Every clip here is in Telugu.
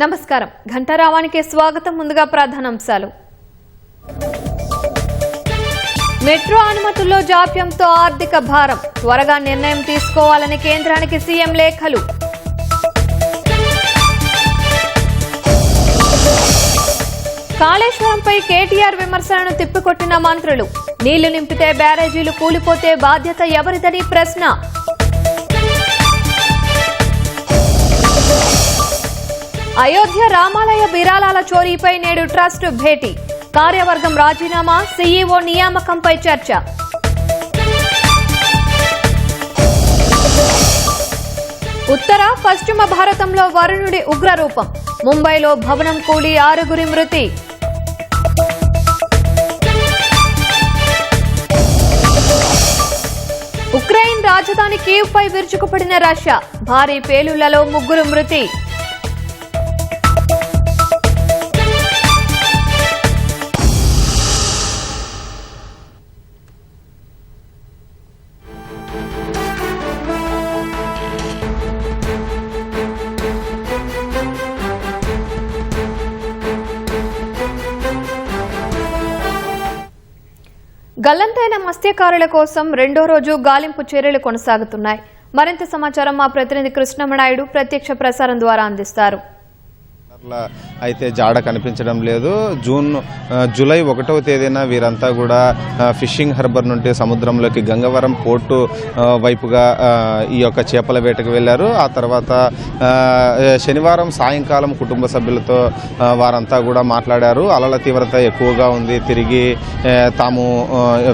నమస్కారం ఘంటారావానికి స్వాగతం. ముందుగా ప్రధానాంశాలు. మెట్రో అనుమతుల్లో జాప్యంతో ఆర్థిక భారం, త్వరగా నిర్ణయం తీసుకోవాలని కేంద్రానికి సీఎం లేఖలు. కాళేశ్వరంపై కేటీఆర్ విమర్శలను తిప్పికొట్టిన మంత్రులు, నీళ్లు నింపితే బ్యారేజీలు కూలిపోతే బాధ్యత ఎవరిదని ప్రశ్న. అయోధ్య రామాలయ విరాళాల చోరీపై నేడు ట్రస్ట్ భేటీ, కార్యవర్గం రాజీనామా, సీఈఓ నియామకంపై చర్చ. ఉత్తర పశ్చిమ భారతంలో వరుణుడి ఉగ్రరూపం, ముంబైలో భవనం కూలి 6 మృతి. ఉక్రెయిన్ రాజధాని కీవ్పై విరుచుకుపడిన రష్యా, భారీ పేలుళ్లలో 3 మృతి. గల్లంతైన మత్స్యకారుల కోసం రెండో రోజు గాలింపు చర్యలు కొనసాగుతున్నాయి. మరింత సమాచారం మా ప్రతినిధి కృష్ణమనాయుడు ప్రత్యక్ష ప్రసారం ద్వారా అందిస్తారు. అయితే జాడ కనిపించడం లేదు. జూలై 1వ తేదీన వీరంతా కూడా ఫిషింగ్ హార్బర్ నుండి సముద్రంలోకి గంగవరం పోర్టు వైపుగా ఈ యొక్క చేపల వేటకు వెళ్లారు. ఆ తర్వాత శనివారం సాయంకాలం కుటుంబ సభ్యులతో వారంతా కూడా మాట్లాడారు. అలల తీవ్రత ఎక్కువగా ఉంది, తిరిగి తాము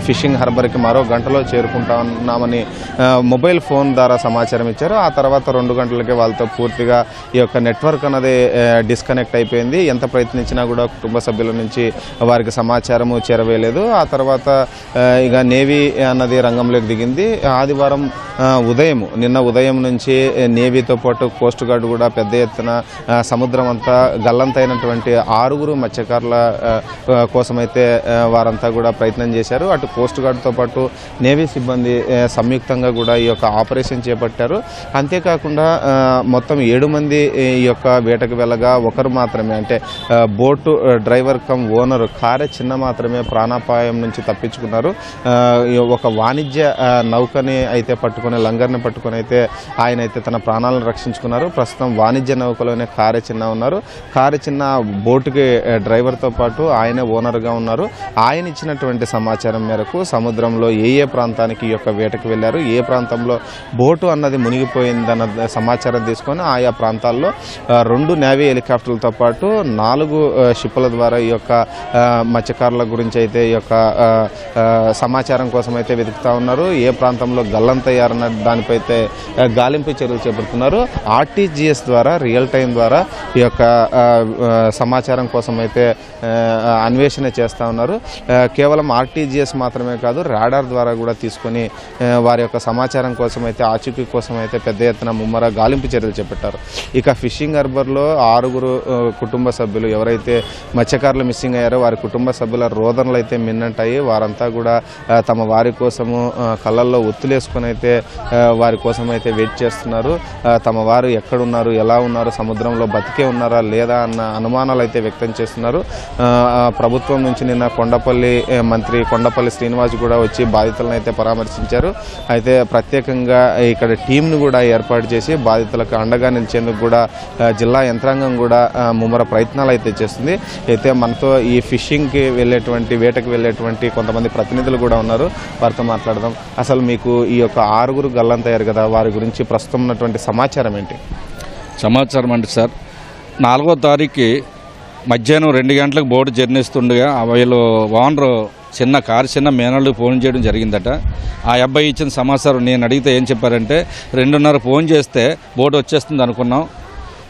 ఫిషింగ్ హార్బర్కి మరో గంటలో చేరుకుంటామని మొబైల్ ఫోన్ ద్వారా సమాచారం ఇచ్చారు. ఆ తర్వాత 2 గంటలకే వాళ్ళతో పూర్తిగా ఈ యొక్క నెట్వర్క్ అన్నది డిస్కనెక్ట్ అయిపోయింది. ఎంత ప్రయత్నించినా కూడా కుటుంబ సభ్యుల నుంచి వారికి సమాచారము చేరవేయలేదు. ఆ తర్వాత ఇక నేవీ అన్నది రంగంలోకి దిగింది. ఆదివారం నిన్న ఉదయం నుంచి నేవీతో పాటు కోస్ట్ గార్డ్ కూడా పెద్ద ఎత్తున సముద్రం అంతా గల్లంతైనటువంటి 6 మత్స్యకారుల కోసమైతే వారంతా కూడా ప్రయత్నం చేశారు. అటు కోస్ట్ గార్డ్తో పాటు నేవీ సిబ్బంది సంయుక్తంగా కూడా ఈ యొక్క ఆపరేషన్ చేపట్టారు. అంతేకాకుండా మొత్తం 7 మంది ఈ యొక్క వేటకు వెళ్ళగా ఒకరు మాత్రమే, అంటే బోటు డ్రైవర్ కమ్ ఓనర్ కారే చిన్న మాత్రమే ప్రాణాపాయం నుంచి తప్పించుకున్నారు. ఒక వాణిజ్య నౌకని అయితే లంగర్ని పట్టుకుని అయితే ఆయన అయితే తన ప్రాణాలను రక్షించుకున్నారు. ప్రస్తుతం వాణిజ్య నౌకలోనే కారే చిన్న ఉన్నారు. కారే చిన్న బోటుకి డ్రైవర్తో పాటు ఆయనే ఓనర్గా ఉన్నారు. ఆయన ఇచ్చినటువంటి సమాచారం మేరకు సముద్రంలో ఏ ప్రాంతానికి ఈ యొక్క వేటకు వెళ్లారు, ఏ ప్రాంతంలో బోటు అన్నది మునిగిపోయిందన్న సమాచారం తీసుకొని ఆయా ప్రాంతాల్లో 2 నేవీ హెలికాప్టర్లతో పాటు 4 షిప్పుల ద్వారా ఈ యొక్క మత్స్యకారుల గురించి అయితే ఈ యొక్క సమాచారం కోసం అయితే వెతుకుతా ఉన్నారు. ఏ ప్రాంతంలో గల్లంతయ్యారన్న దానిపై అయితే గాలింపు చర్యలు చేపడుతున్నారు. ఆర్టీజీఎస్ ద్వారా రియల్ టైం ద్వారా ఈ యొక్క సమాచారం కోసం అయితే అన్వేషణ చేస్తూ ఉన్నారు. కేవలం ఆర్టీజీఎస్ మాత్రమే కాదు, రాడార్ ద్వారా కూడా తీసుకొని వారి యొక్క సమాచారం కోసం అయితే ఆచూకీ కోసం అయితే పెద్ద ఎత్తున ముమ్మర గాలింపు చర్యలు చేపట్టారు. ఇక ఫిషింగ్ హార్బర్లో 6 కుటుంబ సభ్యులు ఎవరైతే మత్స్యకారులు మిస్సింగ్ అయ్యారో వారి కుటుంబ సభ్యుల రోదనలు అయితే మిన్నంటాయి. వారంతా కూడా తమ వారి కోసము కళ్ళల్లో ఒత్తులేసుకొని అయితే వారి కోసం అయితే వెయిట్ చేస్తున్నారు. తమ వారు ఎక్కడున్నారు, ఎలా ఉన్నారు, సముద్రంలో బతికే ఉన్నారా లేదా అన్న అనుమానాలు అయితే వ్యక్తం చేస్తున్నారు. ప్రభుత్వం నుంచి నిన్న మంత్రి కొండపల్లి శ్రీనివాస్ కూడా వచ్చి బాధితులను అయితే పరామర్శించారు. అయితే ప్రత్యేకంగా ఇక్కడ టీంను కూడా ఏర్పాటు చేసి బాధితులకు అండగా నిలిచేందుకు కూడా జిల్లా యంత్రాంగం కూడా ముమ్మర ప్రయత్నాలు అయితే చేస్తుంది. అయితే మనతో ఈ ఫిషింగ్కి వేటకు వెళ్ళేటువంటి కొంతమంది ప్రతినిధులు కూడా ఉన్నారు. వారితో మాట్లాడదాం. అసలు మీకు ఈ యొక్క 6 గల్లంతయ్యారు కదా, వారి గురించి ప్రస్తుతం ఉన్నటువంటి సమాచారం ఏంటి? సమాచారం అంటే సార్, 4వ తారీఖుకి మధ్యాహ్నం 2 గంటలకు బోటు జర్నీస్తుండగా వీళ్ళు ఓనరు చిన్న మేనల్కి ఫోన్ చేయడం జరిగిందట. ఆ అబ్బాయి ఇచ్చిన సమాచారం నేను అడిగితే ఏం చెప్పారంటే 2:30 ఫోన్ చేస్తే బోటు వచ్చేస్తుంది అనుకున్నాం.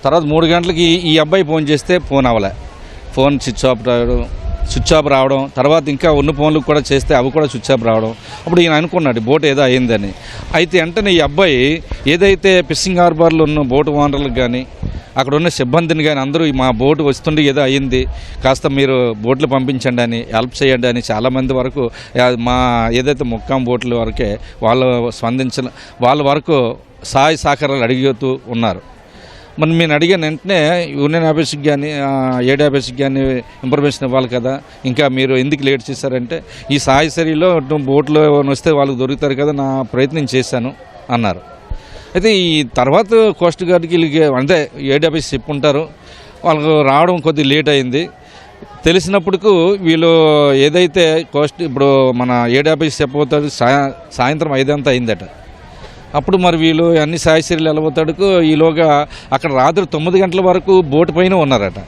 తర్వాత 3 గంటలకి ఈ అబ్బాయి ఫోన్ చేస్తే ఫోన్ అవ్వలే, ఫోన్ స్విచ్ ఆఫ్ రావడం. తర్వాత ఇంకా ఉన్న ఫోన్లకు కూడా చేస్తే అవి కూడా స్విచ్ ఆఫ్ రావడం. అప్పుడు ఈయన అనుకున్నాడు బోట్ ఏదో అయిందని. అయితే వెంటనే ఈ అబ్బాయి ఏదైతే ఫిషింగ్ హార్బర్లో ఉన్న బోటు ఓనర్లకు కానీ అక్కడ ఉన్న సిబ్బందిని కానీ అందరూ మా బోటు వస్తుండే ఏదో అయ్యింది, కాస్త మీరు బోట్లు పంపించండి అని, హెల్ప్ చేయండి అని చాలామంది వరకు మా ఏదైతే ముక్కాం బోట్ల వరకే వాళ్ళు వాళ్ళ వరకు సహాయ సహకారాలు అడుగుతూ ఉన్నారు. మరి నేను అడిగాను వెంటనే యూనియన్ ఆఫీస్కి కానీ ఏడీ ఆఫీస్కి కానీ ఇన్ఫర్మేషన్ ఇవ్వాలి కదా, ఇంకా మీరు ఎందుకు లేట్ చేశారంటే ఈ సాయసరిలో బోట్లో వస్తే వాళ్ళకి దొరుకుతారు కదా, నా ప్రయత్నం చేశాను అన్నారు. అయితే ఈ తర్వాత కోస్ట్ గార్డ్కి వీళ్ళకి అంటే ఏడీ ఆఫీస్ చెప్పుంటారు, వాళ్ళకు రావడం కొద్దిగా లేట్ అయింది. తెలిసినప్పటికూ వీళ్ళు ఏదైతే కోస్ట్ ఇప్పుడు మన ఏడీ ఆఫీస్ చెప్పబోతాడు సాయంత్రం 5 అంతా అయిందట. అప్పుడు మరి వీళ్ళు అన్ని సాయశీలు వెళ్ళబోతాడుకు ఈలోగా అక్కడ రాత్రి 9 గంటల వరకు బోటు పైన ఉన్నారట.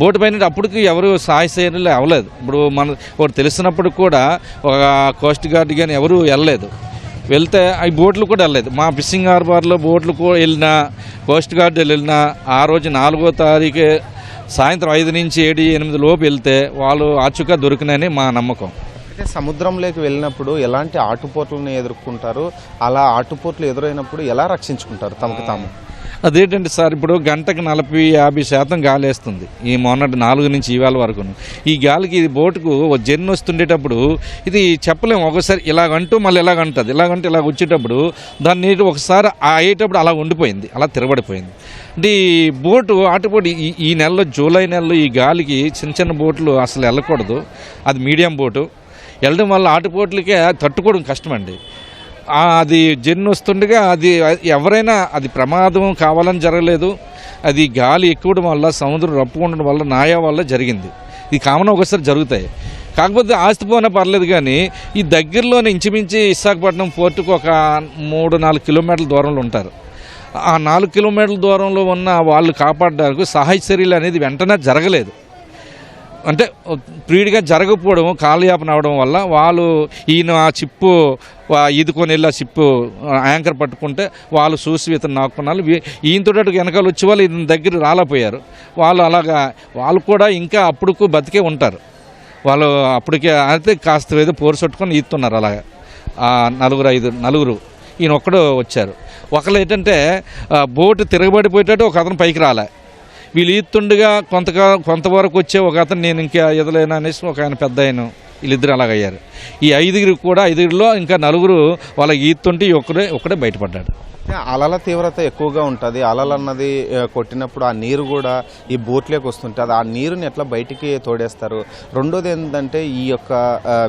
బోటు పైన అప్పటికి ఎవరు సాయశీలు అవ్వలేదు. ఇప్పుడు మన ఒకటి తెలిసినప్పుడు కూడా ఒక కోస్ట్ గార్డ్ కానీ ఎవరు వెళ్ళలేదు. వెళ్తే ఈ బోట్లు కూడా వెళ్ళలేదు. మా ఫిషింగ్ హార్బర్లో బోట్లు కూడా వెళ్ళినా కోస్ట్ గార్డ్ వెళ్ళినా ఆ రోజు 4వ తారీఖు సాయంత్రం 5 నుంచి 7, 8 లోపు వెళ్తే వాళ్ళు ఆచుగా దొరికినని మా నమ్మకం. అయితే సముద్రంలోకి వెళ్ళినప్పుడు ఎలాంటి ఆటుపోట్లను ఎదుర్కొంటారు, అలా ఆటుపోట్లు ఎదురైనప్పుడు ఎలా రక్షించుకుంటారు తమకు తాము? అదేంటంటే సార్, ఇప్పుడు గంటకు 40-50% గాలి వేస్తుంది. ఈ మొన్నటి 4 నుంచి ఇవాళ వరకు ఈ గాలికి ఇది బోటుకు జర్నీ వస్తుండేటప్పుడు ఇది చెప్పలేము. ఒకసారి ఇలాగంటూ మళ్ళీ ఇలాగంటుంది, ఇలాగంటూ ఇలాగ వచ్చేటప్పుడు దాన్ని నీటి ఒకసారి అయ్యేటప్పుడు అలా ఉండిపోయింది, అలా తిరగబడిపోయింది. అంటే ఈ బోటు ఆటుపోటు ఈ నెలలో జూలై నెలలో ఈ గాలికి చిన్న చిన్న బోట్లు అసలు వెళ్ళకూడదు. అది మీడియం బోటు వెళ్ళడం వల్ల ఆటుపోట్లకే తట్టుకోవడం కష్టమండి. అది జర్నీ వస్తుండగా అది ఎవరైనా అది ప్రమాదం కావాలని జరగలేదు. అది గాలి ఎక్కువడం వల్ల సముద్రం రప్పుకుండడం వల్ల నాయా వల్ల జరిగింది. ఇది కామన్ ఒకసారి జరుగుతాయి. కాకపోతే ఆస్తిపోయినా పర్లేదు, కానీ ఈ దగ్గరలోనే ఇంచుమించి విశాఖపట్నం పోర్టుకు ఒక 3-4 కిలోమీటర్ల దూరంలో ఉంటారు. ఆ 4 కిలోమీటర్ల దూరంలో ఉన్న వాళ్ళు కాపాడడానికి సహాయ చర్యలు అనేది వెంటనే జరగలేదు. అంటే ప్రీడిగా జరగకపోవడం, కాలయాపన అవడం వల్ల వాళ్ళు ఈయన ఆ చిప్పు ఈదుకొని వెళ్ళి ఆ చిప్పు యాంకర్ పట్టుకుంటే వాళ్ళు చూసి ఇతను నాకున్నారు. ఈయనతో వెనకాల వచ్చే వాళ్ళు ఈయన దగ్గర రాలేకపోయారు. వాళ్ళు అలాగా వాళ్ళు కూడా ఇంకా అప్పుడుకు బతికే ఉంటారు. వాళ్ళు అప్పటికే అయితే కాస్త ఏదో పోరుసొట్టుకొని ఈదుతున్నారు. అలాగా 4-5 ఈయన ఒక్కడు వచ్చారు. ఒకళ్ళు ఏంటంటే బోటు తిరగబడిపోయేటట్టు ఒక అతను పైకి రాలే. వీళ్ళు ఈతుండగా కొంతవరకు వచ్చే ఒక అతను నేను ఇంకా ఎదలేను అనేసి ఒక ఆయన పెద్ద ఆయన, వీళ్ళిద్దరు అలాగయ్యారు. ఈ 5లో ఇంకా 4 వాళ్ళకి ఈతుంటే ఒక్కడే బయటపడ్డాడు. అలల తీవ్రత ఎక్కువగా ఉంటుంది. అలలు అన్నది కొట్టినప్పుడు ఆ నీరు కూడా ఈ బోట్లోకి వస్తుంటుంది. ఆ నీరుని ఎట్లా బయటికి తోడేస్తారు? రెండోది ఏంటంటే ఈ యొక్క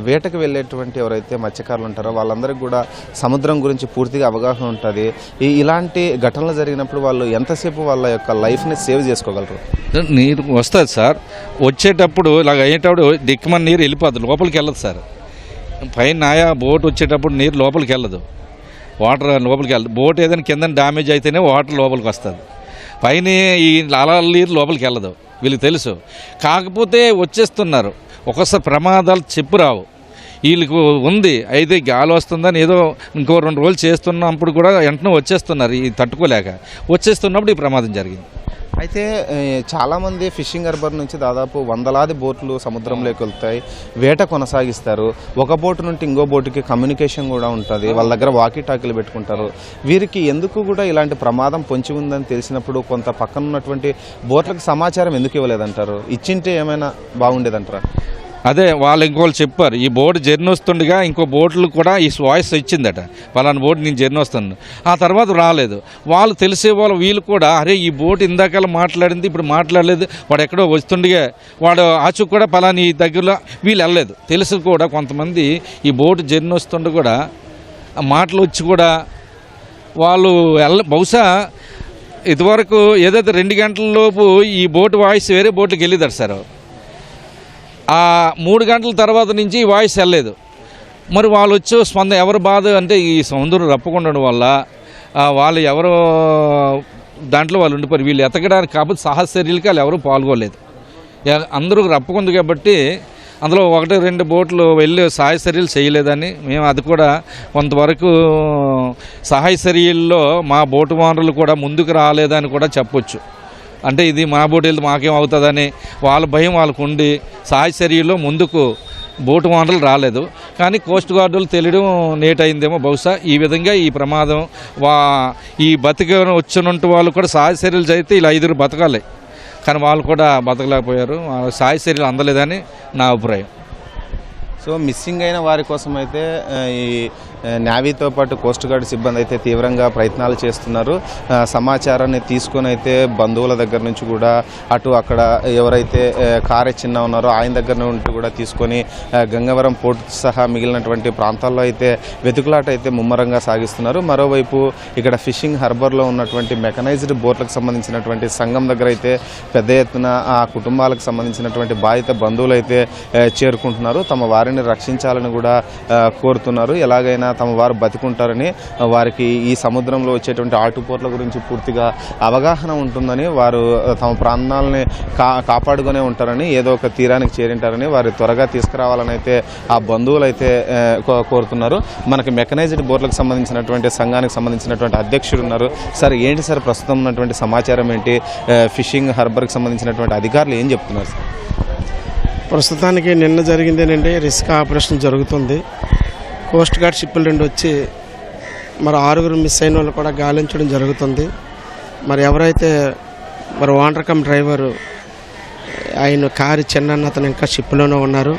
వేటకు వెళ్ళేటువంటి ఎవరైతే మత్స్యకారులు ఉంటారో వాళ్ళందరికీ కూడా సముద్రం గురించి పూర్తిగా అవగాహన ఉంటుంది. ఇలాంటి ఘటనలు జరిగినప్పుడు వాళ్ళు ఎంతసేపు వాళ్ళ యొక్క లైఫ్ని సేవ్ చేసుకోగలరు? నీరు వస్తుంది సార్, వచ్చేటప్పుడు ఇలాగ అయ్యేటప్పుడు దిక్కుమని నీరు వెళ్ళిపోద్ది, లోపలికి వెళ్ళదు సార్. పైన బోట్ వచ్చేటప్పుడు నీరు లోపలికి వెళ్ళదు, వాటర్ లోపలికి వెళ్ళదు. బోట్ ఏదైనా కింద డ్యామేజ్ అయితేనే వాటర్ లోపలికి వస్తుంది, పైన ఈ అలల నీరు లోపలికి వెళ్ళదు. వీళ్ళకి తెలుసు. కాకపోతే వచ్చేస్తున్నారు. ఒక్కోసారి ప్రమాదాలు చెప్పు రావు. వీళ్ళకు ఉంది అయితే గాలి వస్తుందని ఏదో ఇంకో 2 రోజులు చేస్తున్నప్పుడు కూడా వెంటనే వచ్చేస్తున్నారు. ఈ తట్టుకోలేక వచ్చేస్తున్నప్పుడు ఈ ప్రమాదం జరిగింది. అయితే చాలామంది ఫిషింగ్ హార్బర్ నుంచి దాదాపు 100లాది బోట్లు సముద్రంలోకి వెళ్తాయి, వేట కొనసాగిస్తారు. ఒక బోటు నుండి ఇంకో బోటుకి కమ్యూనికేషన్ కూడా ఉంటుంది, వాళ్ళ దగ్గర వాకీ టాకీలు పెట్టుకుంటారు. వీరికి ఎందుకు కూడా ఇలాంటి ప్రమాదం పొంచి ఉందని తెలిసినప్పుడు కొంత పక్కన ఉన్నటువంటి బోట్లకు సమాచారం ఎందుకు ఇవ్వలేదంటారు? ఇచ్చింటే ఏమైనా బాగుండేదంటారా? అదే వాళ్ళు ఇంకోళ్ళు చెప్పారు, ఈ బోటు జర్నీ వస్తుండగా ఇంకో బోట్లు కూడా ఈ వాయిస్ ఇచ్చిందట, పలానా బోటు నేను జర్నీ వస్తుంది. ఆ తర్వాత రాలేదు. వాళ్ళు తెలిసే వీళ్ళు కూడా అరే ఈ బోటు ఇందాకలా మాట్లాడింది ఇప్పుడు మాట్లాడలేదు, వాడు ఎక్కడో వస్తుండగా వాడు ఆచు కూడా పలాని దగ్గరలో వీళ్ళు వెళ్ళలేదు. తెలుసు కూడా కొంతమంది ఈ బోటు జర్నీ వస్తుండే కూడా మాటలు వచ్చి కూడా వాళ్ళు బహుశా ఇదివరకు ఏదైతే 2 గంటల లోపు ఈ బోటు వాయిస్ వేరే బోట్లకు వెళ్ళిదారు సార్. ఆ 3 గంటల తర్వాత నుంచి ఈ వాయిస్ వెళ్ళలేదు. మరి వాళ్ళు వచ్చి స్పందన ఎవరు బాధ అంటే ఈ సముద్రం రప్పకుండడం వల్ల వాళ్ళు ఎవరో దాంట్లో వాళ్ళు ఉండిపోయారు. వీళ్ళు ఎతకడానికి కాకపోతే సాహస చర్యలకి వాళ్ళు ఎవరు పాల్గొలేదు. అందరూ రప్పకుంది కాబట్టి అందులో 1-2 బోట్లు వెళ్ళి సహాయ చర్యలు చేయలేదని మేము అది కూడా కొంతవరకు సహాయ చర్యల్లో మా బోటు ఓనర్లు కూడా ముందుకు రాలేదని కూడా చెప్పొచ్చు. అంటే ఇది మా బోటు వెళ్తే మాకేం అవుతుందని వాళ్ళ భయం వాళ్ళకు ఉండి సహాయ చర్యల్లో ముందుకు బోటు ఓనర్లు రాలేదు. కానీ కోస్ట్ గార్డులు తెలియడం లేట్ అయిందేమో బహుశా. ఈ విధంగా ఈ ప్రమాదం ఈ బతిక వచ్చినట్టు వాళ్ళు కూడా సహాయ చర్యలు చేస్తే ఇలా 5 బతకాలి, కానీ వాళ్ళు కూడా బతకలేకపోయారు. సహాయ చర్యలు అందలేదని నా అభిప్రాయం. సో మిస్సింగ్ అయిన వారి కోసం అయితే ఈ నేవీతో పాటు కోస్ట్ గార్డ్ సిబ్బంది అయితే తీవ్రంగా ప్రయత్నాలు చేస్తున్నారు. సమాచారాన్ని తీసుకొని అయితే బంధువుల దగ్గర నుంచి కూడా అక్కడ ఎవరైతే కారే చిన్న ఉన్నారో ఆయన దగ్గర నుండి కూడా తీసుకొని గంగవరం పోర్టు సహా మిగిలినటువంటి ప్రాంతాల్లో అయితే వెతుకులాట అయితే ముమ్మరంగా సాగిస్తున్నారు. మరోవైపు ఇక్కడ ఫిషింగ్ హార్బర్లో ఉన్నటువంటి మెకనైజ్డ్ బోట్లకు సంబంధించినటువంటి సంఘం దగ్గర అయితే పెద్ద ఎత్తున ఆ కుటుంబాలకు సంబంధించినటువంటి బాధిత బంధువులు అయితే చేరుకుంటున్నారు. తమ వారిని రక్షించాలని కూడా కోరుతున్నారు. ఎలాగైనా తమ వారు బతికుంటారని, వారికి ఈ సముద్రంలో వచ్చేటువంటి ఆటుపోట్ల గురించి పూర్తిగా అవగాహన ఉంటుందని, వారు తమ ప్రాణాలని కాపాడుకునే ఉంటారని, ఏదో ఒక తీరానికి చేరింటారని, వారు త్వరగా తీసుకురావాలని అయితే ఆ బంధువులు అయితే కోరుతున్నారు. మనకి మెకనైజ్డ్ బోట్లకు సంబంధించినటువంటి సంఘానికి సంబంధించినటువంటి అధ్యక్షుడు ఉన్నారు. సార్, ఏంటి సార్ ప్రస్తుతం ఉన్నటువంటి సమాచారం ఏంటి? ఫిషింగ్ హార్బర్కి సంబంధించినటువంటి అధికారులు ఏం చెప్తున్నారు సార్? ప్రస్తుతానికి నిన్న జరిగిందేనండి, రిస్క్ ఆపరేషన్ జరుగుతుంది. కోస్ట్ గార్డ్ షిప్పులు 2 వచ్చి మరి 6 మిస్ అయిన వాళ్ళు కూడా గాలించడం జరుగుతుంది. మరి ఎవరైతే మరి ఓనర్ కమ్ డ్రైవరు ఆయన కారు చిన్న అతను ఇంకా షిప్లోనే ఉన్నారు.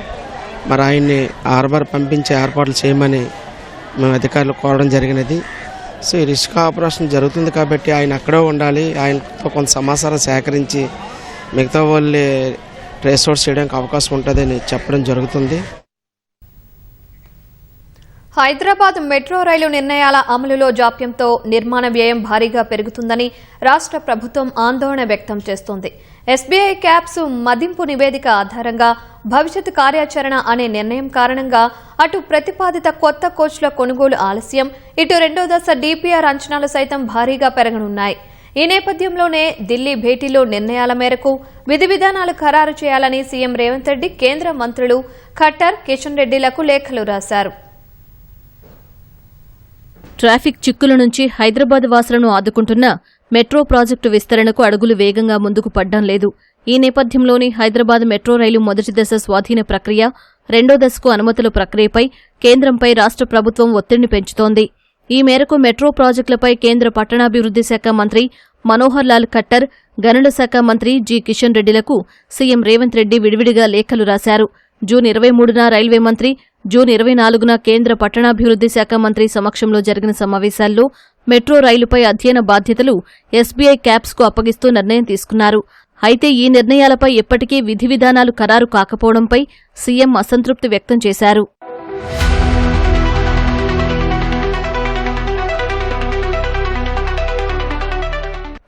మరి ఆయన్ని హార్బర్ పంపించే ఏర్పాట్లు చేయమని మేము అధికారులు కోరడం జరిగినది. సో ఈ రిస్క్ ఆపరేషన్ జరుగుతుంది కాబట్టి ఆయన అక్కడే ఉండాలి. ఆయనతో కొంత సమాచారం సేకరించి మిగతా వాళ్ళని ట్రేస్ అవుట్ చేయడానికి అవకాశం ఉంటుందని చెప్పడం జరుగుతుంది. హైదరాబాద్ మెట్రో రైలు నిర్ణయాల అమలులో జాప్యంతో నిర్మాణ వ్యయం భారీగా పెరుగుతుందని రాష్ట్ర ప్రభుత్వం ఆందోళన వ్యక్తం చేస్తోంది. ఎస్బీఐ క్యాప్స్ మదింపు నివేదిక ఆధారంగా భవిష్యత్ కార్యాచరణ అనే నిర్ణయం కారణంగా అటు ప్రతిపాదిత కొత్త కోచ్ల కొనుగోలు ఆలస్యం, ఇటు 2వ దశ డీపీఆర్ అంచనాలు సైతం భారీగా పెరగనున్నాయి. ఈ నేపథ్యంలోనే ఢిల్లీ భేటీలో నిర్ణయాల మేరకు విధి విధానాలు ఖరారు చేయాలని సీఎం రేవంత్ రెడ్డి కేంద్ర మంత్రులు ఖట్టర్, కిషన్ రెడ్డిలకు లేఖలు రాశారు. ట్రాఫిక్ చిక్కుల నుంచి హైదరాబాద్ వాసులను ఆదుకుంటున్న మెట్రో ప్రాజెక్టు విస్తరణకు అడుగులు వేగంగా ముందుకు పడ్డం లేదు. ఈ నేపథ్యంలోనే హైదరాబాద్ మెట్రో రైలు మొదటి దశ స్వాధీన ప్రక్రియ, 2వ దశకు అనుమతుల ప్రక్రియపై కేంద్రంపై రాష్ట్ర ప్రభుత్వం ఒత్తిడిని పెంచుతోంది. ఈ మేరకు మెట్రో ప్రాజెక్టులపై కేంద్ర పట్టణాభివృద్ది శాఖ మంత్రి మనోహర్ లాల్ ఖట్టర్, గనుల శాఖ మంత్రి జి కిషన్ రెడ్డిలకు సీఎం రేవంత్ రెడ్డి విడివిడిగా లేఖలు రాశారు. జూన్ 23న రైల్వే మంత్రి, జూన్ 24న కేంద్ర పట్టణాభివృద్ది శాఖ మంత్రి సమక్షంలో జరిగిన సమావేశాల్లో మెట్రో రైలుపై అధ్యయన బాధ్యతలు ఎస్బీఐ క్యాప్స్కు అప్పగిస్తూ నిర్ణయం తీసుకున్నారు. అయితే ఈ నిర్ణయాలపై ఇప్పటికీ విధి విధానాలు ఖరారు కాకపోవడంపై సీఎం అసంతృప్తి వ్యక్తం చేశారు.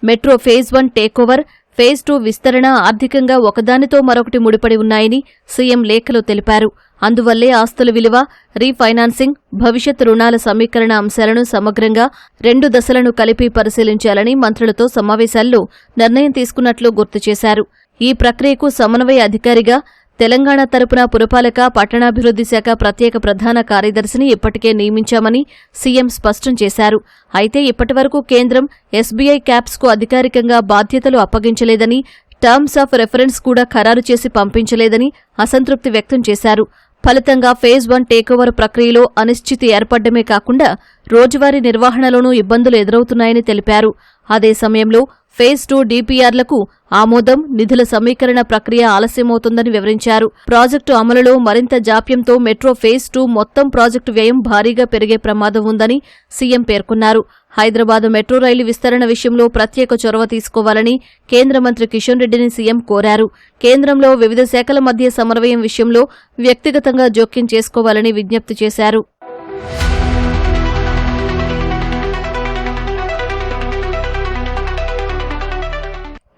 మెట్రో ఫేజ్ 1 టేకోవర్, ఫేజ్ 2 విస్తరణ ఆర్థికంగా ఒకదానితో మరొకటి ముడిపడి ఉన్నాయని సీఎం లేఖలో తెలిపారు. అందువల్లే ఆస్తుల విలువ, రీఫైనాన్సింగ్, భవిష్యత్ రుణాల సమీకరణ అంశాలను సమగ్రంగా 2 దశలను కలిపి పరిశీలించాలని మంత్రులతో సమావేశాల్లో నిర్ణయం తీసుకున్నట్లు గుర్తు చేశారు. ఈ ప్రక్రియకు సమన్వయ అధికారిగా తెలంగాణ తరపున పురపాలక, పట్టణాభివృద్ది శాఖ ప్రత్యేక ప్రధాన కార్యదర్శిని ఇప్పటికే నియమించామని సీఎం స్పష్టం చేశారు. అయితే ఇప్పటివరకు కేంద్రం ఎస్బీఐ క్యాప్స్కు అధికారికంగా బాధ్యతలు అప్పగించలేదని, టర్మ్స్ ఆఫ్ రెఫరెన్స్ కూడా ఖరారు చేసి పంపించలేదని అసంతృప్తి వ్యక్తం చేశారు. ఫలితంగా ఫేజ్ 1 టేకోవర్ ప్రక్రియలో అనిశ్చితి ఏర్పడ్డమే కాకుండా రోజువారీ నిర్వహణలోనూ ఇబ్బందులు ఎదురవుతున్నాయని తెలిపారు. అదే సమయంలో ఫేజ్ 2 డీపీఆర్లకు ఆమోదం, నిధుల సమీకరణ ప్రక్రియ ఆలస్యమవుతోందని వివరించారు. ప్రాజెక్టు అమలులో మరింత జాప్యంతో మెట్రో ఫేజ్ 2 మొత్తం ప్రాజెక్టు వ్యయం భారీగా పెరిగే ప్రమాదం ఉందని సీఎం పేర్కొన్నారు. హైదరాబాద్ మెట్రో రైలు విస్తరణ విషయంలో ప్రత్యేక చొరవ తీసుకోవాలని కేంద్ర మంత్రి కిషన్ రెడ్డిని సీఎం కోరారు. కేంద్రంలో వివిధ శాఖల మధ్య సమన్వయం విషయంలో వ్యక్తిగతంగా జోక్యం చేసుకోవాలని విజ్ఞప్తి చేశారు.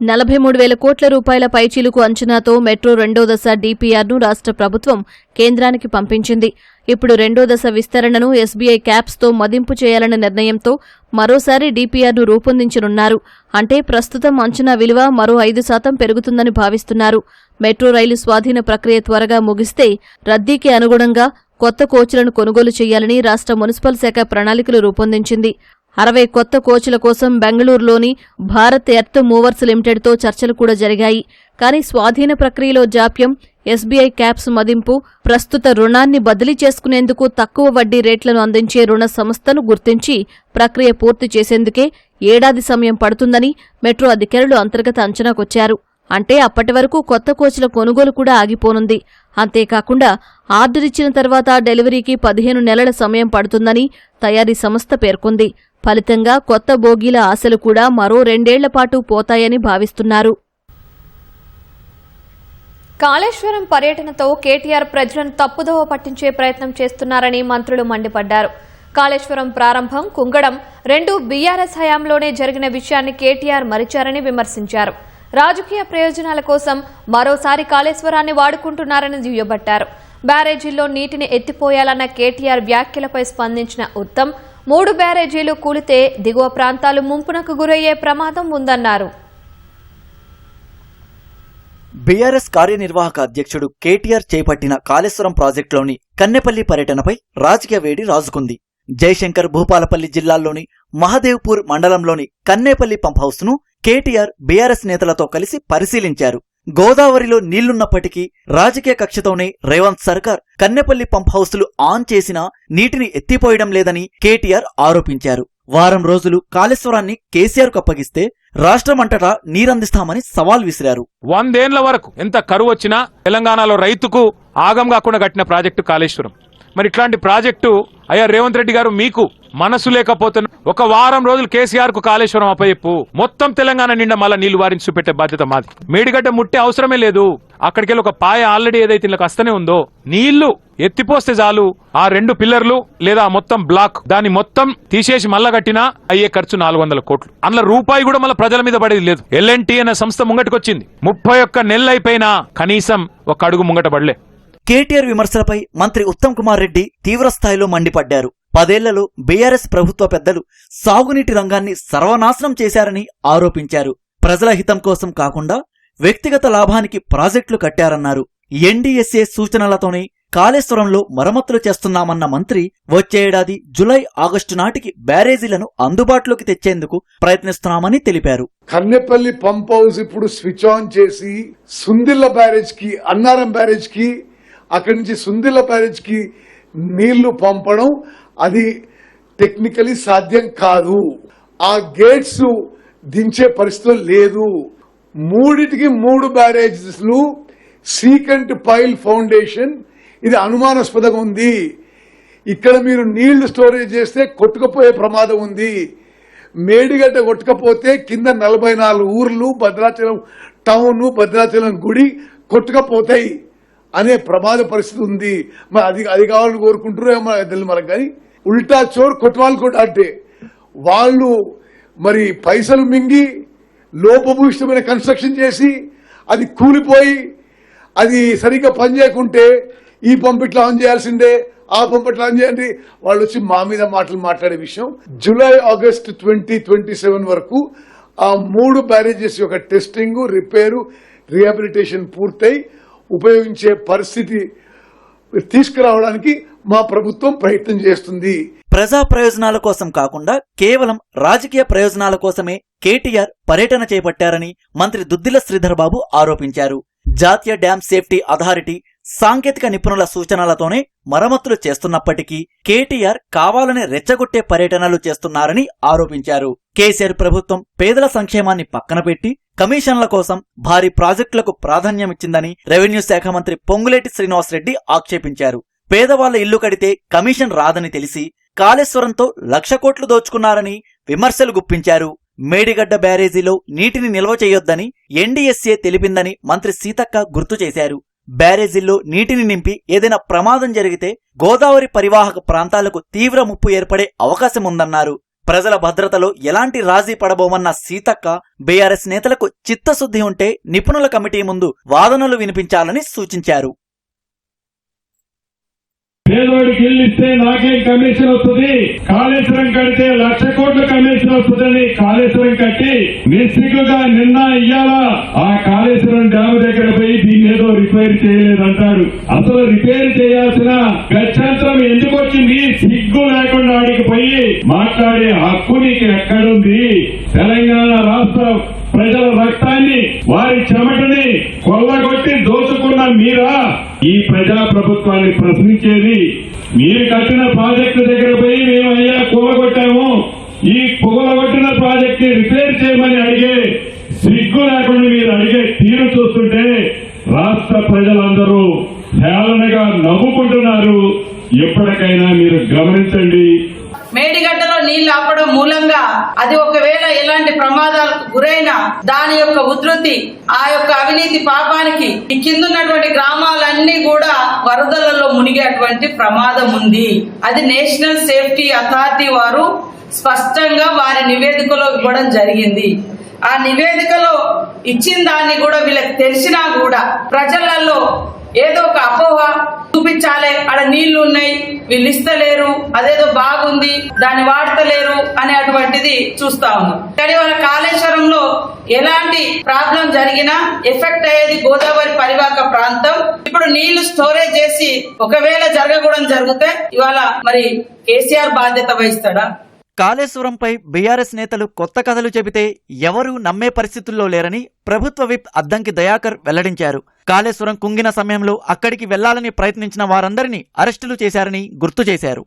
43,000 కోట్ల రూపాయల పైచీలుకు అంచనాతో మెట్రో 2వ దశ డీపీఆర్ను రాష్ట్ర ప్రభుత్వం కేంద్రానికి పంపించింది. ఇప్పుడు 2వ దశ విస్తరణను ఎస్బీఐ క్యాప్స్తో మదింపు చేయాలన్న నిర్ణయంతో మరోసారి డీపీఆర్ను రూపొందించనున్నారు. అంటే ప్రస్తుతం అంచనా విలువ మరో 5% పెరుగుతుందని భావిస్తున్నారు. మెట్రో రైలు స్వాధీన ప్రక్రియ త్వరగా ముగిస్తే రద్దీకి అనుగుణంగా కొత్త కోచ్లను కొనుగోలు చేయాలని రాష్ట్ర మున్సిపల్ శాఖ ప్రణాళికలు రూపొందించింది. 60 కొత్త కోచ్ల కోసం బెంగళూరులోని భారత్ ఎర్త్ మూవర్స్ లిమిటెడ్తో చర్చలు కూడా జరిగాయి. కానీ స్వాధీన ప్రక్రియలో జాప్యం, ఎస్బీఐ క్యాప్స్ మదింపు, ప్రస్తుత రుణాన్ని బదిలీ చేసుకునేందుకు తక్కువ వడ్డీ రేట్లను అందించే రుణ సంస్థను గుర్తించి ప్రక్రియ పూర్తి చేసేందుకే ఏడాది సమయం పడుతుందని మెట్రో అధికారులు అంతర్గత అంచనాకొచ్చారు. అంటే అప్పటి వరకు కొత్త కోచ్ల కొనుగోలు కూడా ఆగిపోనుంది. అంతేకాకుండా ఆర్డర్ ఇచ్చిన తర్వాత డెలివరీకి 15 నెలల సమయం పడుతుందని తయారీ సంస్థ పేర్కొంది. ఫలితంగా కొత్త బోగీల ఆశలు కూడా మరో 2 ఏళ్ల పాటు పోతాయని భావిస్తున్నారు. కాళేశ్వరం పర్యటనతో కేటీఆర్ ప్రజలను తప్పుదోవ పట్టించే ప్రయత్నం చేస్తున్నారని మంత్రులు మండిపడ్డారు. కాళేశ్వరం ప్రారంభం, కుంగడం 2 బీఆర్ఎస్ హయాంలోనే జరిగిన విషయాన్ని కేటీఆర్ మరిచారని విమర్శించారు. రాజకీయ ప్రయోజనాల కోసం మరోసారి కాళేశ్వరాన్ని వాడుకుంటున్నారని దుయ్యబట్టారు. బ్యారేజీల్లో నీటిని ఎత్తిపోయాలన్న కేటీఆర్ వ్యాఖ్యలపై స్పందించిన ఉత్తమ్ 3 బ్యారేజీలు కూలితే దిగువ ప్రాంతాలు ముంపునకు గురయ్యే ప్రమాదం ఉందన్నారు. బీఆర్ఎస్ కార్యనిర్వాహక అధ్యక్షుడు కేటీఆర్ చేపట్టిన కాళేశ్వరం ప్రాజెక్టులోని కన్నెపల్లి పర్యటనపై రాజకీయ వేడి రాజుకుంది. జయశంకర్ భూపాలపల్లి జిల్లాల్లోని మహదేవ్పూర్ మండలంలోని కన్నేపల్లి పంప్ హౌస్ ను కేటీఆర్ బీఆర్ఎస్ నేతలతో కలిసి పరిశీలించారు. గోదావరిలో నీళ్లున్నప్పటికీ రాజకీయ కక్షతోనే రేవంత్ సర్కార్ కన్నెపల్లి పంప్ హౌస్లు ఆన్ చేసినా నీటిని ఎత్తిపోయడం లేదని కేటీఆర్ ఆరోపించారు. వారం రోజులు కాళేశ్వరాన్ని కేసీఆర్ కు అప్పగిస్తే రాష్ట్రమంతటా నీరందిస్తామని సవాల్ విసిరారు. 100 ఏళ్ల వరకు ఎంత కరువు వచ్చినా తెలంగాణలో రైతుకు ఆగం కాకుండా కట్టిన ప్రాజెక్టు కాళేశ్వరం. మరి ఇట్లాంటి ప్రాజెక్టు అయ్యా రేవంత్ రెడ్డి గారు, మీకు మనసు లేకపోతే ఒక వారం రోజులు కేసీఆర్ కు కాళేశ్వరం అప్పచెప్పు, మొత్తం తెలంగాణ నిండా మళ్ళా నీళ్లు వారించి చూపెట్టే బాధ్యత మాది. మేడిగడ్డ ముట్టే అవసరమే లేదు. అక్కడికెళ్ళి ఒక పాయ ఆల్రెడీ ఏదైతే ఇళ్ళకి వస్తూనే ఉందో, నీళ్లు ఎత్తిపోస్తే చాలు. ఆ 2 పిల్లర్లు లేదా మొత్తం బ్లాక్ దాన్ని మొత్తం తీసేసి మళ్ళా కట్టినా అయ్యే ఖర్చు 400 కోట్లు. అందులో రూపాయి కూడా మళ్ళీ ప్రజల మీద పడేది లేదు. LNT అనే సంస్థ ముంగటికొచ్చింది. 31 నెలలు అయిపోయినా కనీసం ఒక అడుగు ముంగట పడలే. కేటీఆర్ విమర్శలపై మంత్రి ఉత్తమ్ కుమార్ రెడ్డి తీవ్రస్థాయిలో మండిపడ్డారు. 10 ఏళ్లలో బీఆర్ఎస్ ప్రభుత్వ పెద్దలు సాగునీటి రంగాన్ని సర్వనాశనం చేశారని ఆరోపించారు. ప్రజల హితం కోసం కాకుండా వ్యక్తిగత లాభానికి ప్రాజెక్టులు కట్టారన్నారు. ఎన్డీఎస్ఏ సూచనలతోనే కాళేశ్వరంలో మరమ్మతులు చేస్తున్నామన్న మంత్రి వచ్చే ఏడాది జులై, ఆగస్టు నాటికి బ్యారేజీలను అందుబాటులోకి తెచ్చేందుకు ప్రయత్నిస్తున్నామని తెలిపారు. కన్నెపల్లి పంప్ హౌస్ ఇప్పుడు స్విచ్ ఆన్ చేసి సుందిల్ల బ్యారేజ్ కి, అన్నారం బ్యారేజ్ కి, అక్కడి నుంచి సుందిల్ల బ్యారేజ్ కి నీళ్లు పంపడం అది టెక్నికలీ సాధ్యం కాదు. ఆ గేట్స్ దించే పరిస్థితి లేదు. 3 బ్యారేజెస్లు సీకంట్ పైల్ ఫౌండేషన్, ఇది అనుమానాస్పదంగా ఉంది. ఇక్కడ మీరు నీళ్లు స్టోరేజ్ చేస్తే కొట్టుకుపోయే ప్రమాదం ఉంది. మేడిగడ్డ కొట్టుకపోతే కింద 44 ఊర్లు, భద్రాచలం టౌన్, భద్రాచలం గుడి కొట్టుకపోతాయి అనే ప్రమాద పరిస్థితి ఉంది. మరి అది కావాలని కోరుకుంటున్నారో తెలియదు మనకు. కానీ ఉల్టా చోర్ కొట్టవాళ్ళు కూడా అంటే వాళ్ళు మరి పైసలు మింగి లోపభూయిష్టమైన కన్స్ట్రక్షన్ చేసి అది కూలిపోయి అది సరిగ్గా పనిచేయకుంటే ఈ పంపు ఇట్లా ఆన్ చేయాల్సిందే, ఆ పంపు ఇట్లా ఆన్ చేయండి, వాళ్ళు వచ్చి మా మీద మాటలు మాట్లాడే విషయం. జూలై, ఆగస్టు 2027 వరకు ఆ 3 బ్యారేజెస్ యొక్క టెస్టింగ్, రిపేరు, రీహాబిలిటేషన్ పూర్తయి ఉపయోగించే పరిస్థితి తీసుకురావడానికి మా ప్రభుత్వం ప్రయత్నం చేస్తుంది. ప్రజా ప్రయోజనాల కోసం కాకుండా కేవలం రాజకీయ ప్రయోజనాల కోసమే కేటీఆర్ పర్యటన చేపట్టారని మంత్రి దుద్దిల శ్రీధర్ బాబు ఆరోపించారు. జాతీయ డ్యాం సేఫ్టీ అథారిటీ సాంకేతిక నిపుణుల సూచనలతోనే మరమ్మతులు చేస్తున్నప్పటికీ కేటీఆర్ కావాలని రెచ్చగొట్టే పర్యటనలు చేస్తున్నారని ఆరోపించారు. కేసీఆర్ ప్రభుత్వం పేదల సంక్షేమాన్ని పక్కన పెట్టి కమిషన్ల కోసం భారీ ప్రాజెక్టులకు ప్రాధాన్యమిచ్చిందని రెవెన్యూ శాఖ మంత్రి పొంగులేటి శ్రీనివాసరెడ్డి ఆక్షేపించారు. పేదవాళ్ల ఇల్లు కడితే కమిషన్ రాదని తెలిసి కాళేశ్వరంతో 1,00,000 కోట్లు దోచుకున్నారని విమర్శలు గుప్పించారు. మేడిగడ్డ బ్యారేజీలో నీటిని నిల్వ చేయొద్దని ఎన్డీఎస్ఏ తెలిపిందని మంత్రి సీతక్క గుర్తు చేశారు. బ్యారేజీల్లో నీటిని నింపి ఏదైనా ప్రమాదం జరిగితే గోదావరి పరివాహక ప్రాంతాలకు తీవ్ర ముప్పు ఏర్పడే అవకాశముందన్నారు. ప్రజల భద్రతలో ఎలాంటి రాజీ పడబోమన్న సీతక్క బీఆర్ఎస్ నేతలకు చిత్తశుద్ధి ఉంటే నిపుణుల కమిటీ ముందు వాదనలు వినిపించాలని సూచించారు. పేదోడికి ఇల్లు ఇస్తే నాకేం కమిషన్ వస్తుంది, కాళేశ్వరం కడితే 1,00,000 కోట్ల కమిషన్ వస్తుందని కాళేశ్వరం కట్టి నిస్సిగ్గుగా నిన్న ఇయ్యాలా ఆ కాళేశ్వరం డ్యామ్ దగ్గర పోయి దీన్ని ఏదో రిపేర్ చేయలేదంటాడు. అసలు రిపేర్ చేయాల్సిన గత్యంతరం ఎందుకు వచ్చింది? సిగ్గు లేకుండా ఆడికి పోయి మాట్లాడే హక్కు నీకు ఎక్కడుంది? తెలంగాణ రాష్ట్ర ప్రజల రక్తాన్ని, వారి చెమటని కొల్లగొట్టి దోచుకున్న మీరా ఈ ప్రజా ప్రభుత్వాన్ని ప్రశ్నించేది? మీరు కట్టిన ప్రాజెక్టు దగ్గర పోయి మేము అయ్యా కూలగొట్టాము, ఈ కూలగొట్టిన ప్రాజెక్ట్ ని రిపేర్ చేయమని అడిగే సిగ్గు లేకుండా మీరు అడిగే తీరు ప్రజలందరూ హేళనగా నవ్వుకుంటున్నారు. ఎప్పటికైనా మీరు గమనించండి. మేడిగడ్డలో నీళ్లు ఆపడం మూలంగా అది ఒకవేళ ఎలాంటి ప్రమాదాలకు గురైనా దాని యొక్క ఉధృతి, ఆ యొక్క అవినీతి పాపానికి ఈ కిందున్నటువంటి గ్రామాలన్నీ కూడా వరదలలో మునిగేటువంటి ప్రమాదం ఉంది. అది నేషనల్ సేఫ్టీ అథారిటీ వారు స్పష్టంగా వారి నివేదికలో ఇవ్వడం జరిగింది. ఆ నివేదికలో ఇచ్చిన దాన్ని కూడా వీళ్ళకి తెలిసినా కూడా ప్రజలలో ఏదో ఒక అపోహ చూపించాలి, ఆడ నీళ్లు ఉన్నాయి, వీళ్ళు ఇస్తలేరు, అదేదో బాగుంది, దాన్ని వాడతలేరు అనేటువంటిది చూస్తా ఉన్నాం. కానీ వాళ్ళ కాళేశ్వరంలో ఎలాంటి ప్రాబ్లం జరిగినా ఎఫెక్ట్ అయ్యేది గోదావరి పరివాహక ప్రాంతం. ఇప్పుడు నీళ్లు స్టోరేజ్ చేసి ఒకవేళ జరగకూడదు జరిగితే ఇవాళ మరి కేసీఆర్ బాధ్యత వహిస్తాడా? కాళేశ్వరంపై బీఆర్ఎస్ నేతలు కొత్త కథలు చెబితే ఎవరూ నమ్మే పరిస్థితుల్లో లేరని ప్రభుత్వ విప్ అద్దంకి దయాకర్ వెల్లడించారు. కాళేశ్వరం కుంగిన సమయంలో అక్కడికి వెళ్లాలని ప్రయత్నించిన వారందరినీ అరెస్టులు చేశారని గుర్తు చేశారు.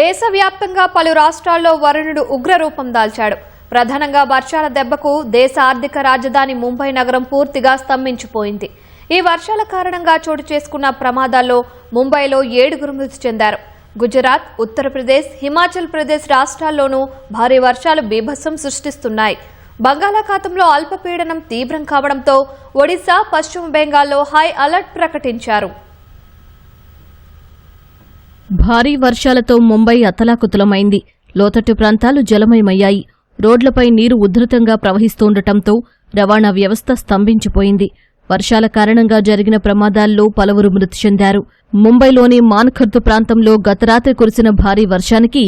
దేశవ్యాప్తంగా పలు రాష్ట్రాల్లో వరుణుడు ఉగ్రరూపం దాల్చాడు. ప్రధానంగా వర్షాల దెబ్బకు దేశ ఆర్థిక రాజధాని ముంబై నగరం పూర్తిగా స్తంభించిపోయింది. ఈ వర్షాల కారణంగా చోటు చేసుకున్న ప్రమాదాల్లో ముంబైలో 7 మృతి చెందారు. గుజరాత్, ఉత్తరప్రదేశ్, హిమాచల్ ప్రదేశ్ రాష్ట్రాల్లోనూ భారీ వర్షాలు బీభత్సం సృష్టిస్తున్నాయి. బంగాళాఖాతంలో అల్పపీడనం తీవ్రం కావడంతో ఒడిశా, పశ్చిమ బెంగాల్లో హై అలర్ట్ ప్రకటించారు. భారీ వర్షాలతో ముంబై అతలాకుతలమైంది. లోతట్టు ప్రాంతాలు జలమయమయ్యాయి. రోడ్లపై నీరు ఉధృతంగా ప్రవహిస్తుండటంతో రవాణా వ్యవస్థ స్తంభించిపోయింది. వర్షాల కారణంగా జరిగిన ప్రమాదాల్లో పలువురు మృతి చెందారు. ముంబైలోని మాన్ఖర్ద్ ప్రాంతంలో గత రాత్రి కురిసిన భారీ వర్షానికి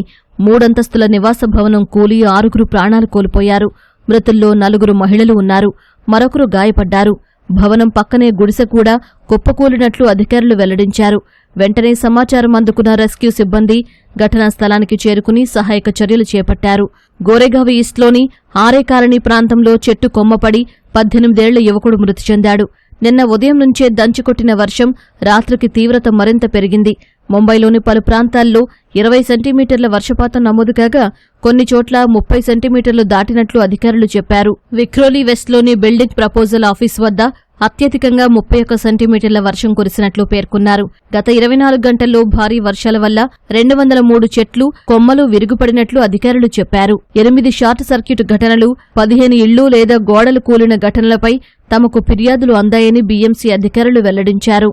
3 అంతస్తుల నివాస భవనం కూలి 6 ప్రాణాలు కోల్పోయారు. మృతుల్లో 4 మహిళలు ఉన్నారు. మరొకరు గాయపడ్డారు. భవనం పక్కనే గుడిసె కూడా కుప్పకూలినట్లు అధికారులు వెల్లడించారు. వెంటనే సమాచారం అందుకున్న రెస్క్యూ సిబ్బంది ఘటనా స్థలానికి చేరుకుని సహాయక చర్యలు చేపట్టారు. గోరేగావ్ ఈస్ట్లోని ఆరే కాలనీ ప్రాంతంలో చెట్టు కొమ్మపడి 18 ఏళ్ల యువకుడు మృతి చెందాడు. నిన్న ఉదయం నుంచే దంచుకొట్టిన వర్షం రాత్రికి తీవ్రత మరింత పెరిగింది. ముంబైలోని పలు ప్రాంతాల్లో 20 సెంటీమీటర్ల వర్షపాతం నమోదు కాగా కొన్ని చోట్ల 30 సెంటీమీటర్లు దాటినట్లు అధికారులు చెప్పారు. విక్రోలీ వెస్ట్లోని బిల్డింగ్ ప్రపోజల్ ఆఫీస్ వద్ద అత్యధికంగా 31 సెంటీమీటర్ల వర్షం కురిసినట్లు పేర్కొన్నారు. గత 24 గంటల్లో భారీ వర్షాల వల్ల 203 చెట్లు, కొమ్మలు విరుగుపడినట్లు అధికారులు చెప్పారు. 8 షార్ట్ సర్క్యూట్ ఘటనలు, 15 ఇళ్లు లేదా గోడలు కూలిన ఘటనలపై తమకు ఫిర్యాదులు అందాయని బీఎంసీ అధికారులు వెల్లడించారు.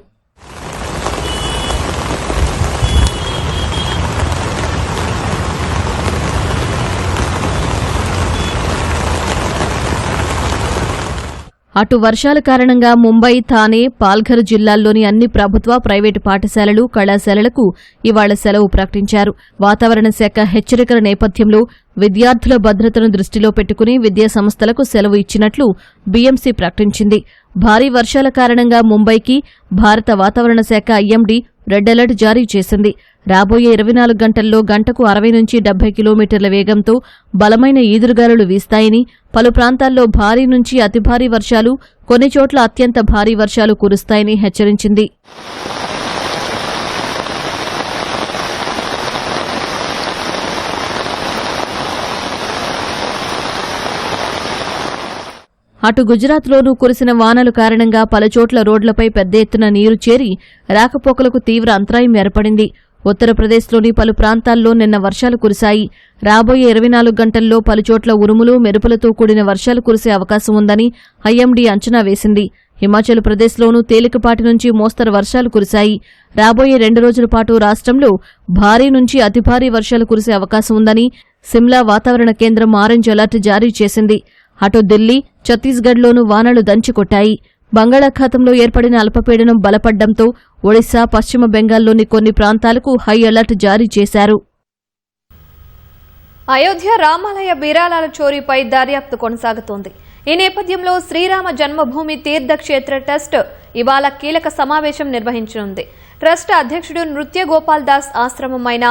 అటు వర్షాల కారణంగా ముంబై, థానే, పాల్ఘర్ జిల్లాల్లోని అన్ని ప్రభుత్వ, ప్రైవేటు పాఠశాలలు, కళాశాలలకు ఇవాళ సెలవు ప్రకటించారు. వాతావరణ శాఖ హెచ్చరికల నేపథ్యంలో విద్యార్థుల భద్రతను దృష్టిలో పెట్టుకుని విద్యాసంస్థలకు సెలవు ఇచ్చినట్లు బీఎంసీ ప్రకటించింది. భారీ వర్షాల కారణంగా ముంబైకి భారత వాతావరణ శాఖ ఐఎండీ రెడ్ అలర్ట్ జారీ చేసింది. రాబోయే 24 గంటల్లో గంటకు 60 నుంచి 70 కిలోమీటర్ల వేగంతో బలమైన ఈదురుగాలులు వీస్తాయని, పలు ప్రాంతాల్లో భారీ నుంచి అతి భారీ వర్షాలు, కొన్ని చోట్ల అత్యంత భారీ వర్షాలు కురుస్తాయని హెచ్చరించింది. అటు గుజరాత్లోనూ కురిసిన వానల కారణంగా పలుచోట్ల రోడ్లపై పెద్ద ఎత్తున నీరు చేరి రాకపోకలకు తీవ్ర అంతరాయం ఏర్పడింది. ఉత్తరప్రదేశ్లోని పలు ప్రాంతాల్లో నిన్న వర్షాలు కురిశాయి. రాబోయే 24 గంటల్లో పలుచోట్ల ఉరుములు, మెరుపులతో కూడిన వర్షాలు కురిసే అవకాశం ఉందని ఐఎండీ అంచనా వేసింది. హిమాచల్ ప్రదేశ్లోనూ తేలికపాటి నుంచి మోస్తరు వర్షాలు కురిశాయి. రాబోయే 2 రోజుల పాటు రాష్ట్రంలో భారీ నుంచి అతి భారీ వర్షాలు కురిసే అవకాశం ఉందని సిమ్లా వాతావరణ కేంద్రం ఆరెంజ్ అలర్ట్ జారీ చేసింది. అటు ఢిల్లీ, ఛత్తీస్గఢ్లోనూ వానలు దంచికొట్టాయి. బంగాళాఖాతంలో ఏర్పడిన అల్పపీడనం బలపడ్డంతో ఒడిశా, పశ్చిమ బెంగాల్లోని కొన్ని ప్రాంతాలకు హై అలర్ట్ జారీ చేశారు. అయోధ్య రామాలయ విరాళాల చోరీపై దర్యాప్తు కొనసాగుతోంది. ఈ నేపథ్యంలో శ్రీరామ జన్మభూమి తీర్థక్షేత్ర ట్రస్ట్ ఇవాళ కీలక సమావేశం నిర్వహించనుంది. ట్రస్ట్ అధ్యక్షుడు నృత్య గోపాల్ దాస్ ఆశ్రమమైన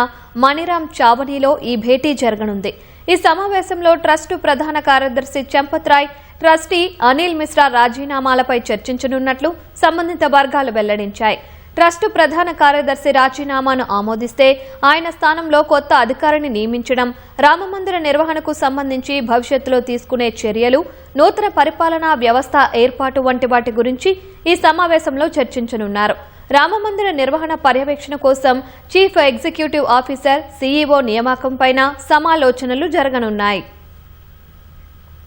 మణిరామ్ చావనీలో ఈ భేటీ జరగనుంది. ఈ సమావేశంలో ట్రస్టు ప్రధాన కార్యదర్శి చంపత్ రాయ్, ట్రస్టీ అనిల్ మిశ్రా రాజీనామాలపై చర్చించనున్నట్లు సంబంధిత వర్గాలు వెల్లడించాయి. ట్రస్టు ప్రధాన కార్యదర్శి రాజీనామాను ఆమోదిస్తే ఆయన స్థానంలో కొత్త అధికారిని నియమించడం, రామమందిర నిర్వహణకు సంబంధించి భవిష్యత్తులో తీసుకునే చర్యలు, నూతన పరిపాలనా వ్యవస్థ ఏర్పాటు వంటి వాటి గురించి ఈ సమావేశంలో చర్చించనున్నారు. రామమందిర నిర్వహణ పర్యవేక్షణ కోసం చీఫ్ ఎగ్జిక్యూటివ్ ఆఫీసర్, సీఈఓ నియామకంపైన సమాలోచనలు జరగనున్నాయి.